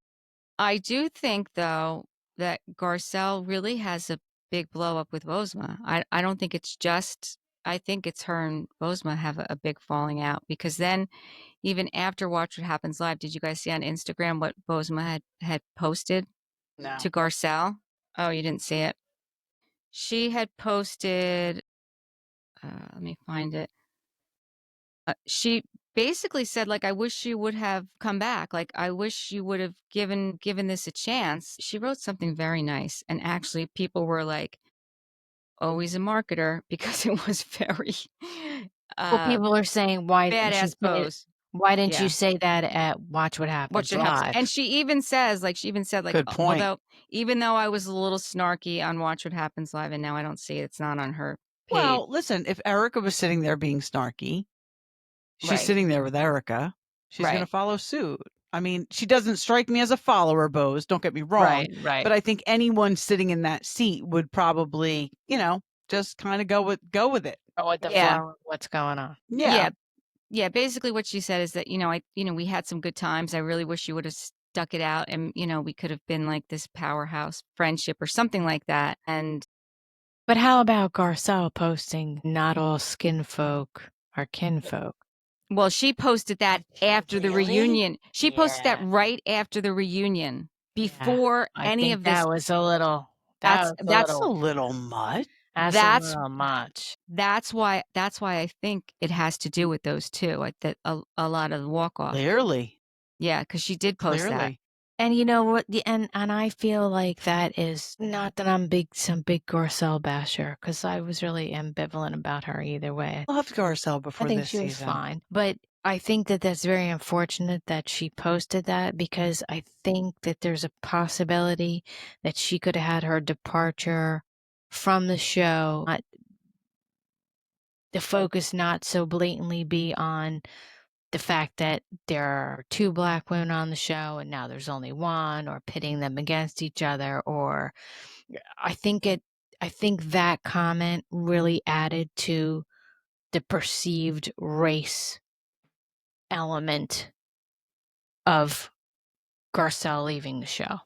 I do think, though, that Garcelle really has a big blow up with Bozma. I don't think it's just, I think it's her and Bozma have a big falling out, because then even after Watch What Happens Live, did you guys see on Instagram what Bozma had posted to Garcelle? Oh, you didn't see it? She had posted, let me find it. She basically said, like, I wish you would have come back. Like, I wish you would have given this a chance. She wrote something very nice. And actually people were like, always a marketer, because it was very well, people are saying, why badass pose. Why didn't you say that at Watch What Happens Live? And she even said, like, good point. Although, even though I was a little snarky on Watch What Happens Live, and now I don't see it, it's not on her page. Well, listen, if Erika was sitting there being snarky, she's sitting there with Erika, she's going to follow suit. I mean, she doesn't strike me as a follower, Boz, don't get me wrong. Right. But I think anyone sitting in that seat would probably, just kind of go with it. Go with the flow, what's going on. Yeah. Basically what she said is that, we had some good times. I really wish you would have stuck it out, and, we could have been like this powerhouse friendship or something like that. But how about Garcelle posting, not all skin folk are kinfolk? Well, she posted that after the reunion. She posted that right after the reunion, before any of this. That was a little. That's a little much. That's a little much. That's why I think it has to do with those two. That a lot of the walk off. Clearly. Yeah, because she did post that. And you know what? And I feel like that is not that I'm some big Garcelle basher, because I was really ambivalent about her either way. I loved Garcelle before this season. I think she was fine, but I think that that's very unfortunate that she posted that, because I think that there's a possibility that she could have had her departure from the show, the focus not so blatantly be on the fact that there are two Black women on the show and now there's only one, or pitting them against each other, or I think that comment really added to the perceived race element of Garcelle leaving the show.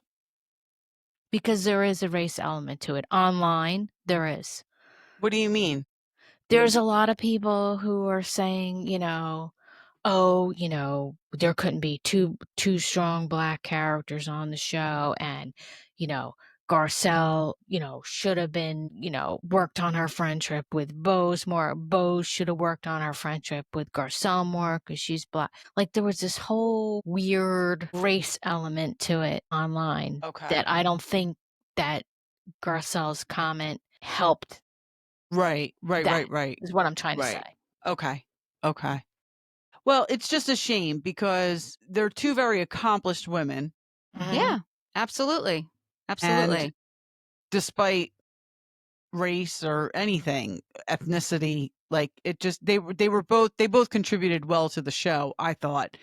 Because there is a race element to it. Online, there is. What do you mean? There's a lot of people who are saying, there couldn't be two strong Black characters on the show, and Garcelle, should have been, worked on her friendship with Boz more. Boz should have worked on her friendship with Garcelle more because she's Black. Like, there was this whole weird race element to it online that I don't think that Garcelle's comment helped. Right. Is what I'm trying to say. Okay. Well, it's just a shame because they're two very accomplished women. Mhm. Yeah, absolutely. And despite race or anything, ethnicity, like it just they both contributed well to the show, I thought.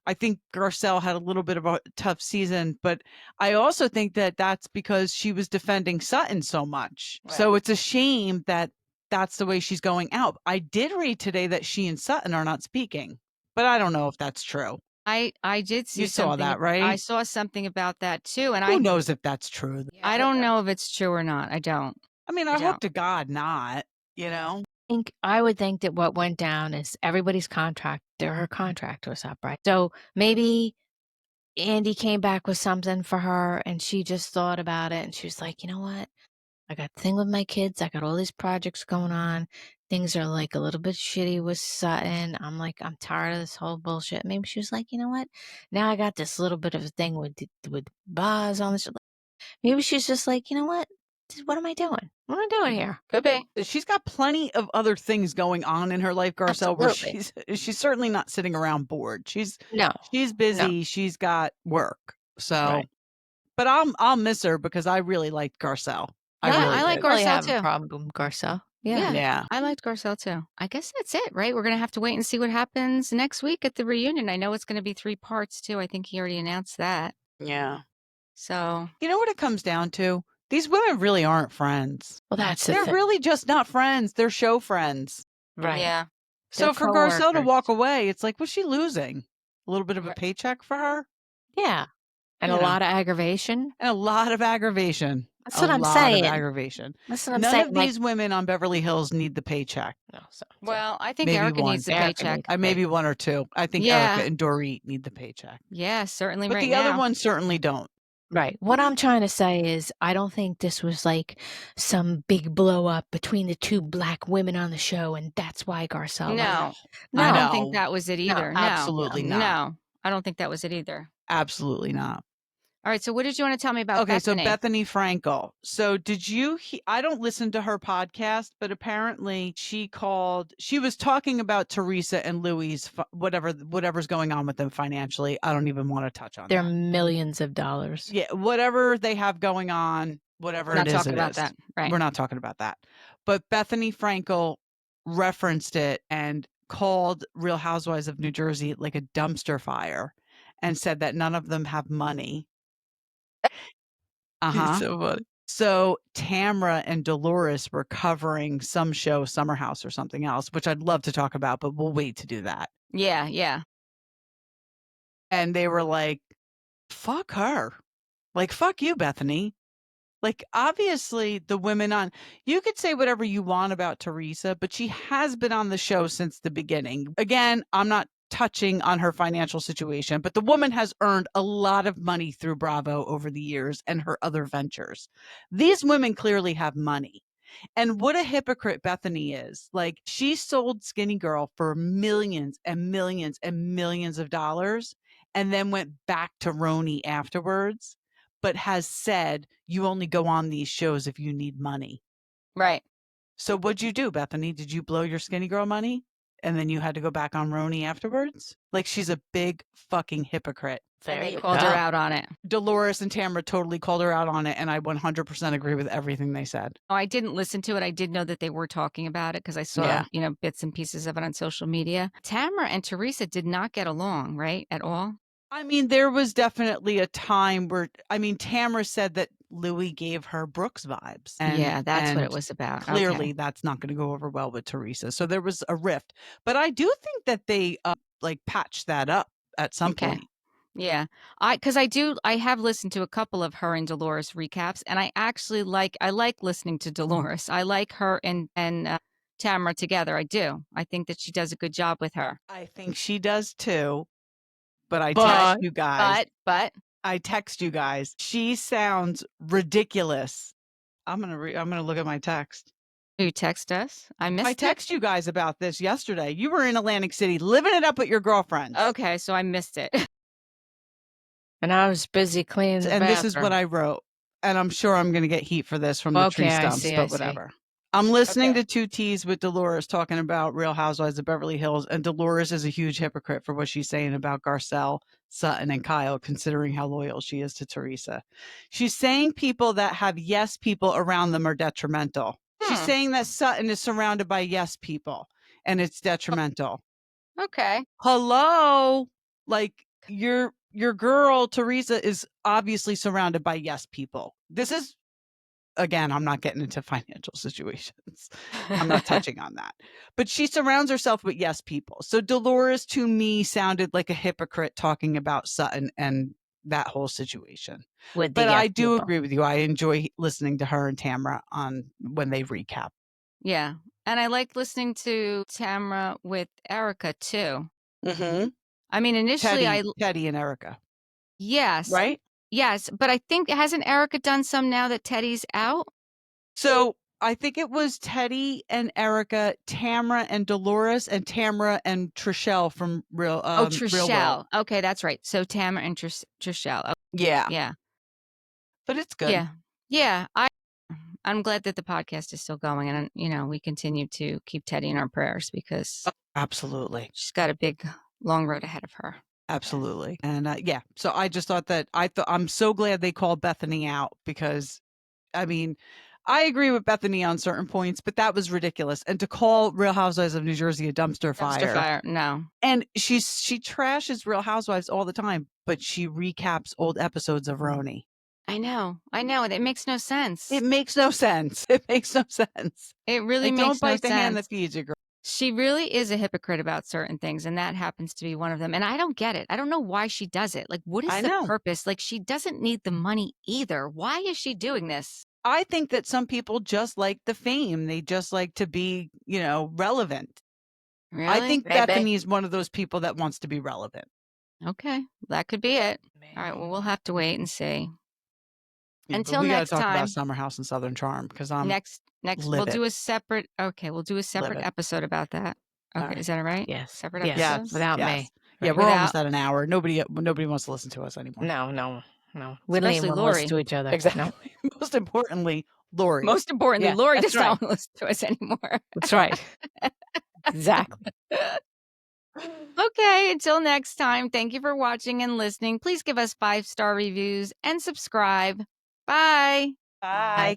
I think Garcelle had a little bit of a tough season, but I also think that that's because she was defending Sutton so much. Right. So it's a shame that that's the way she's going out. I did read today that she and Sutton are not speaking, but I don't know if that's true. I did see You saw something. that, right? I saw something about that too, and Who knows if that's true? I don't know if it's true or not. I don't. I mean, I hope to God not, I would think that what went down is everybody's her contract was up, right? So maybe Andy came back with something for her and she just thought about it and she was like, you know what? I got the thing with my kids. I got all these projects going on. Things are like a little bit shitty with Sutton. I'm tired of this whole bullshit. Maybe she was like, you know what? Now I got this little bit of a thing with Boz on this. Maybe she's just like, you know what? What am I doing? What am I doing here? Could be. She's got plenty of other things going on in her life, Garcelle, where Absolutely. she's certainly not sitting around bored. She's busy. No. She's got work. So, Right. but I'll miss her because I really liked Garcelle. I like Garcelle too. Problem, Garcelle. Yeah. I liked Garcelle too. I guess that's it, right? We're going to have to wait and see what happens next week at the reunion. I know it's going to be 3 parts too. I think he already announced that. Yeah. So, you know what it comes down to? These women really aren't friends. Well, that's They're really just not friends. They're show friends. Right. Yeah. So for Garcelle to walk away, it's like, was she losing? A little bit of a paycheck for her? Yeah. And a lot of aggravation. And a lot of aggravation. That's what I'm saying. Aggravation. That's what I'm saying. None of these women on Beverly Hills need the paycheck. No, well, I think maybe Erika one. needs the paycheck. Maybe one or two. I think Erika and Dorit need the paycheck. Yeah, certainly but right the now. other ones certainly don't. Right. What I'm trying to say is I don't think this was like some big blow up between the two Black women on the show, and that's why Garcelle. No, I don't think that was it either. No, absolutely not. No, I don't think that was it either. Absolutely not. All right, so what did you want to tell me about Bethany? So Bethany Frankel. So did you I don't listen to her podcast, but apparently she was talking about Teresa and Louis, whatever's going on with them financially. I don't even want to touch on They're that. millions of dollars. Yeah, whatever they have going on, whatever it is. We're not talking about that. Right. We're not talking about that. But Bethany Frankel referenced it and called Real Housewives of New Jersey like a dumpster fire and said that none of them have money. So funny. So Tamra and Dolores were covering some show, Summer House or something else, which I'd love to talk about, but we'll wait to do that. Yeah. And they were like, fuck her. Like, fuck you, Bethany. Like, obviously, the women you could say whatever you want about Teresa, but she has been on the show since the beginning. Again, I'm not touching on her financial situation, but the woman has earned a lot of money through Bravo over the years and her other ventures. These women clearly have money. And what a hypocrite Bethany is. Like, she sold Skinny Girl for millions and millions and millions of dollars and then went back to Roni afterwards, but has said you only go on these shows if you need money. Right. So what'd you do, Bethany? Did you blow your Skinny Girl money? And then you had to go back on Roni afterwards? Like, she's a big fucking hypocrite. They called her out on it. Dolores and Tamra totally called her out on it, and I 100% agree with everything they said. Oh, I didn't listen to it. I did know that they were talking about it because I saw, bits and pieces of it on social media. Tamra and Teresa did not get along, right, at all? I mean, there was definitely a time where, Tamra said that Louis gave her Brooks vibes. And that's what it was about. Clearly, that's not going to go over well with Teresa. So there was a rift. But I do think that they patched that up at some point. Yeah, I have listened to a couple of her and Dolores recaps, and I actually like listening to Dolores. I like her and Tamra together. I do. I think that she does a good job with her. I think she does too. But I tell you guys, but I text you guys. She sounds ridiculous. I'm gonna look at my text. You text us? I missed I text you guys about this yesterday. You were in Atlantic City living it up with your girlfriends. Okay, so I missed it. And I was busy cleaning the bathroom. This is what I wrote. And I'm sure I'm going to get heat for this from the tree stumps, but whatever. I'm listening to Two T's with Dolores talking about Real Housewives of Beverly Hills, and Dolores is a huge hypocrite for what she's saying about Garcelle, Sutton, and Kyle, considering how loyal she is to Teresa. She's saying people that have yes people around them are detrimental. She's saying that Sutton is surrounded by yes people, and it's detrimental. Okay. Hello? Like, your girl, Teresa, is obviously surrounded by yes people. This is, again, I'm not getting into financial situations. I'm not touching on that. But she surrounds herself with yes people. So Dolores, to me, sounded like a hypocrite talking about Sutton and that whole situation. But I do agree with you. I enjoy listening to her and Tamra on when they recap. Yeah. And I like listening to Tamra with Erika, too. Mm-hmm. I mean, initially Teddy and Erika. Yes. Right? Yes. But I think, hasn't Erika done some now that Teddy's out? So I think it was Teddy and Erika, Tamra and Dolores, and Tamra and Trishelle from Real Trishelle. Real World. Okay, that's right. So Tamra and Trishelle. Oh, yeah. Yeah. But it's good. Yeah. Yeah. I'm glad that the podcast is still going, and we continue to keep Teddy in our prayers because absolutely, she's got a big, long road ahead of her. Absolutely, and so I just thought that I'm so glad they called Bethany out because, I mean, I agree with Bethany on certain points, but that was ridiculous. And to call Real Housewives of New Jersey a dumpster fire, no. And she trashes Real Housewives all the time, but she recaps old episodes of RHOBH-A. I know. It makes no sense. It makes no sense. It makes no sense. It really makes no sense. Don't bite the hand that feeds you, girl. She really is a hypocrite about certain things, and that happens to be one of them. And I don't get it. I don't know why she does it. Like, what is the purpose? Like, she doesn't need the money either. Why is she doing this? I think that some people just like the fame. They just like to be, relevant. Really? I think Bethany's one of those people that wants to be relevant. Okay, that could be it. All right, well, we'll have to wait and see. Yeah, until we next gotta talk time. about Summer House and Southern Charm because I'm next we'll do a separate episode about that. Okay, right. Is that all right? Yes. Separate yes. episode? Without me. Yeah, we're Without- almost at an hour. Nobody wants to listen to us anymore. No. We don't Especially even Lori. listen to each other. Exactly. No. Most importantly, Lori. Most importantly, Yeah, Lori that's does not listen to us anymore. That's right. Exactly. Okay, until next time, thank you for watching and listening. Please give us 5-star reviews and subscribe. Bye. Bye.